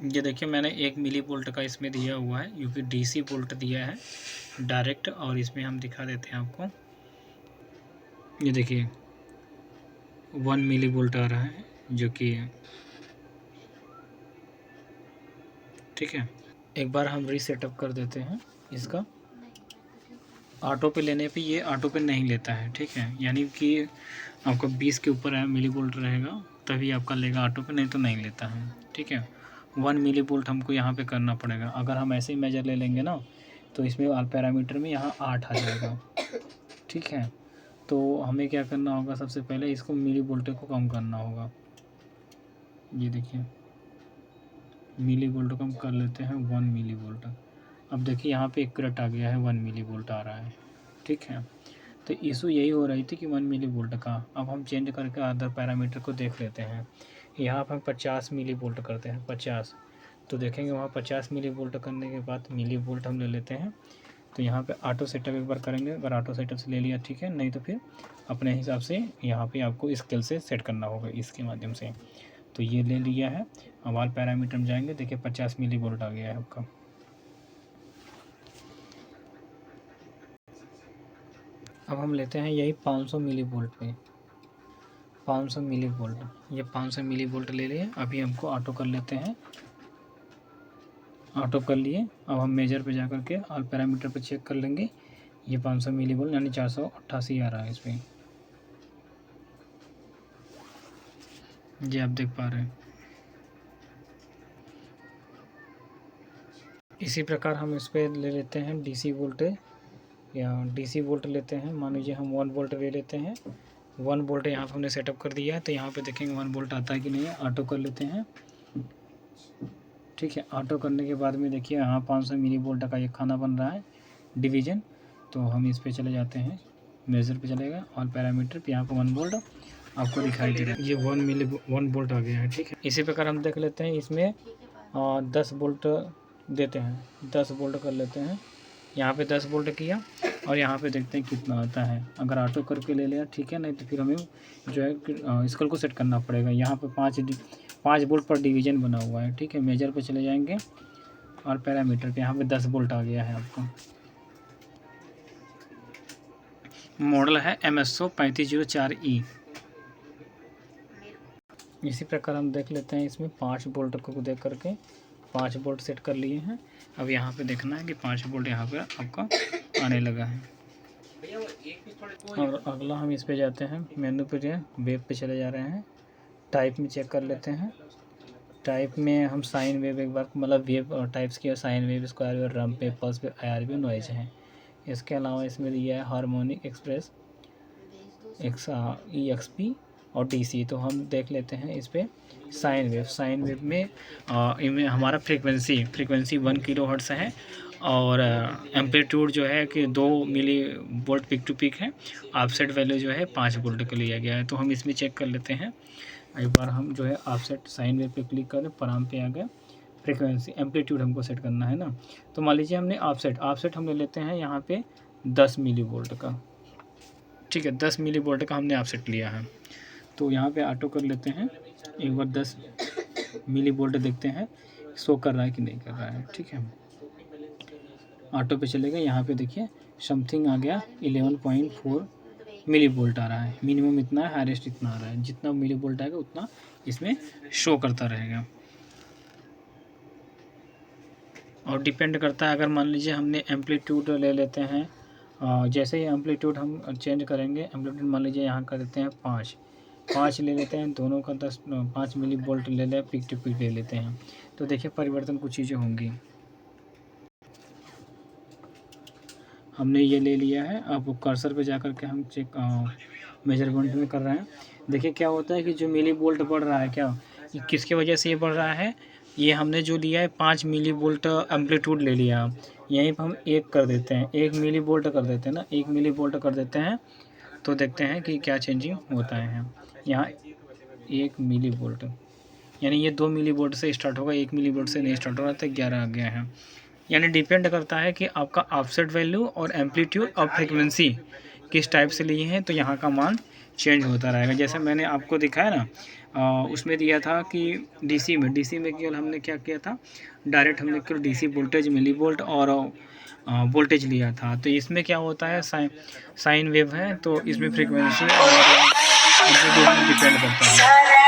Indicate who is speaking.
Speaker 1: ये देखिए मैंने 1 मिली वोल्ट का इसमें दिया हुआ है, क्योंकि डीसी वोल्ट दिया है डायरेक्ट। और इसमें हम दिखा देते हैं आपको, ये देखिए 1 मिली वोल्ट आ रहा है, जो कि ठीक है। एक बार हम रीसेटअप कर देते हैं इसका। ऑटो पे लेने पे ये ऑटो पे नहीं लेता है, ठीक है। यानी कि आपका 20 के ऊपर है मिली वोल्ट रहेगा तभी आपका लेगा ऑटो पे, नहीं तो नहीं लेता है, ठीक है। 1 मिली वोल्ट हमको यहाँ पे करना पड़ेगा। अगर हम ऐसे ही मेजर ले लेंगे ना तो इसमें ऑल पैरामीटर में यहाँ 8 आ जाएगा, ठीक है। तो हमें क्या करना होगा, सबसे पहले इसको मिली वोल्ट को कम करना होगा। ये देखिए मिली वोल्ट को हम कर लेते हैं 1 मिली वोल्ट। अब देखिए यहाँ पे एक्यूरेट आ गया है, 1 मिली वोल्ट आ रहा है, ठीक है। तो इशू यही हो रही थी कि 1 मिली वोल्ट का। अब हम चेंज करके अदर पैरामीटर को देख लेते हैं। यहाँ पर हम 50 मिली वोल्ट करते हैं, 50। तो देखेंगे वहाँ 50 मिली वोल्ट करने के बाद मिली वोल्ट हम ले लेते हैं। तो यहाँ पे ऑटो सेटअप एक बार करेंगे, अगर ऑटो सेटअप से ले लिया ठीक है, नहीं तो फिर अपने हिसाब से यहाँ पे आपको स्केल से सेट करना होगा इसके माध्यम से। तो ये ले लिया है। अब ऑल पैरामीटर में जाएंगे, देखिए 50 मिली वोल्ट आ गया है आपका। अब हम लेते हैं यही 500 मिली वोल्ट पे, 500 मिली वोल्ट, ये 500 मिली वोल्ट ले लिए। अभी हमको ऑटो कर लेते हैं, ऑटो कर लिए। अब हम मेजर पे जा कर के ऑल पैरामीटर पे चेक कर लेंगे। ये 500 मिली वोल्ट यानी 488 आ रहा है इसमें, ये आप देख पा रहे हैं। इसी प्रकार हम इस पर ले लेते हैं डीसी वोल्टेज, या डीसी वोल्ट लेते हैं। मान लीजिए हम 1 वोल्ट ले लेते हैं, 1 वोल्ट यहाँ पर हमने सेटअप कर दिया है। तो यहाँ पे देखेंगे 1 वोल्ट आता है कि नहीं है, ऑटो कर लेते हैं, ठीक है। ऑटो करने के बाद में देखिए यहाँ 500 मिली वोल्ट का ये खाना बन रहा है डिवीज़न। तो हम इस पे चले जाते हैं, मेज़र पे चलेगा, ऑल पैरामीटर पे, यहाँ पर 1 वोल्ट आपको दिखाई दे रहा है, ये 1 वोल्ट आ गया है, ठीक है। इसी प्रकार हम देख लेते हैं इसमें 10 वोल्ट देते हैं, 10 वोल्ट कर लेते हैं। यहाँ पे 10 वोल्ट किया और यहाँ पे देखते हैं कितना आता है। अगर ऑटो करके ले लिया ठीक है, नहीं तो फिर हमें जो है स्केल को सेट करना पड़ेगा। यहाँ पे 5 वोल्ट पर डिवीज़न बना हुआ है, ठीक है। मेजर पे चले जाएंगे और पैरामीटर पे यहाँ पे 10 वोल्ट आ गया है आपको। मॉडल है MSO 3504E। इसी प्रकार हम देख लेते हैं इसमें 5 वोल्ट को देख करके 5 वोल्ट सेट कर लिए हैं। अब यहाँ पे देखना है कि 5 वोल्ट यहाँ पे आपका आने लगा है। और अगला हम इस पे जाते हैं, मेनू पे जो है वेब पे चले जा रहे हैं, टाइप में चेक कर लेते हैं। टाइप में हम साइन वेव एक बार, मतलब वेव टाइप्स की साइन वेव, स्क्वायर वेव, रम पे, पल्स पे, IRB, नॉइज है। इसके अलावा इसमें दिया है हार्मोनिक, एक्सप्रेस, EXP और DC। तो हम देख लेते हैं इस पर साइन वेव। साइन वेव में इनमें हमारा फ्रीक्वेंसी 1 किलोहर्ट्ज़ है और एम्पलीट्यूड जो है कि 2 milli volt peak to peak है। ऑफसेट वैल्यू जो है 5 वोल्ट का लिया गया है। तो हम इसमें चेक कर लेते हैं। एक बार हम जो है ऑफसेट साइन वेव पे क्लिक करें, पराम पे आ गया। फ्रीक्वेंसी एम्पलीट्यूड हमको सेट करना है ना, तो मान लीजिए हमने ऑफसेट हम ले लेते हैं यहाँ पे 10 मिली वोल्ट का, ठीक है। 10 मिली वोल्ट का हमने ऑफसेट लिया है। तो यहाँ पे ऑटो कर लेते हैं, एक बार 10 मिली वोल्ट देखते हैं शो कर रहा है कि नहीं कर रहा है, ठीक है। ऑटो पे चलेगा, यहाँ पे देखिए समथिंग आ गया 11.4 मिली वोल्ट आ रहा है। मिनिमम इतना है, हाईएस्ट इतना आ रहा है। जितना मिली वोल्ट आएगा उतना इसमें शो करता रहेगा। और डिपेंड करता है, अगर मान लीजिए हमने एम्पलीट्यूड ले लेते हैं, जैसे ही एम्पलीट्यूड हम चेंज करेंगे, एम्पलीट्यूड मान लीजिए यहाँ कर देते हैं 5 ले लेते हैं, दोनों का 5 मिली वोल्ट ले लें, पिक टू पिक ले लेते हैं। तो देखिए परिवर्तन कुछ चीज़ें होंगी। हमने ये ले लिया है। अब कर्सर पे जा कर के हम चेक मेजरमेंट में कर रहे हैं। देखिए क्या होता है कि जो मिली वोल्ट बढ़ रहा है, क्या किसके वजह से ये बढ़ रहा है, ये हमने जो लिया है 5 मिली वोल्ट एम्पलीट्यूड ले लिया। यहीं पर हम 1 कर देते हैं, 1 मिली वोल्ट कर देते हैं ना, 1 मिली वोल्ट कर देते हैं। तो देखते हैं कि क्या चेंजिंग होता है। यहाँ 1 मिली वोल्ट, यानी ये 2 मिली वोल्ट से स्टार्ट होगा, 1 मिली वोल्ट से नहीं स्टार्ट हो रहा, तो 11 आ गया है। यानी डिपेंड करता है कि आपका ऑफसेट वैल्यू और एम्पलीट्यूड और फ्रीक्वेंसी किस टाइप से लिए हैं, तो यहाँ का मान चेंज होता रहेगा। जैसे मैंने आपको दिखाया ना, उसमें दिया था कि डीसी में केवल हमने क्या किया था, डायरेक्ट हमने केवल डीसी वोल्टेज, मिलीवोल्ट और वोल्टेज लिया था। तो इसमें क्या होता है, साइन वेव है, तो इसमें फ्रीक्वेंसी और एम्पलीट्यूड डिपेंड करता है।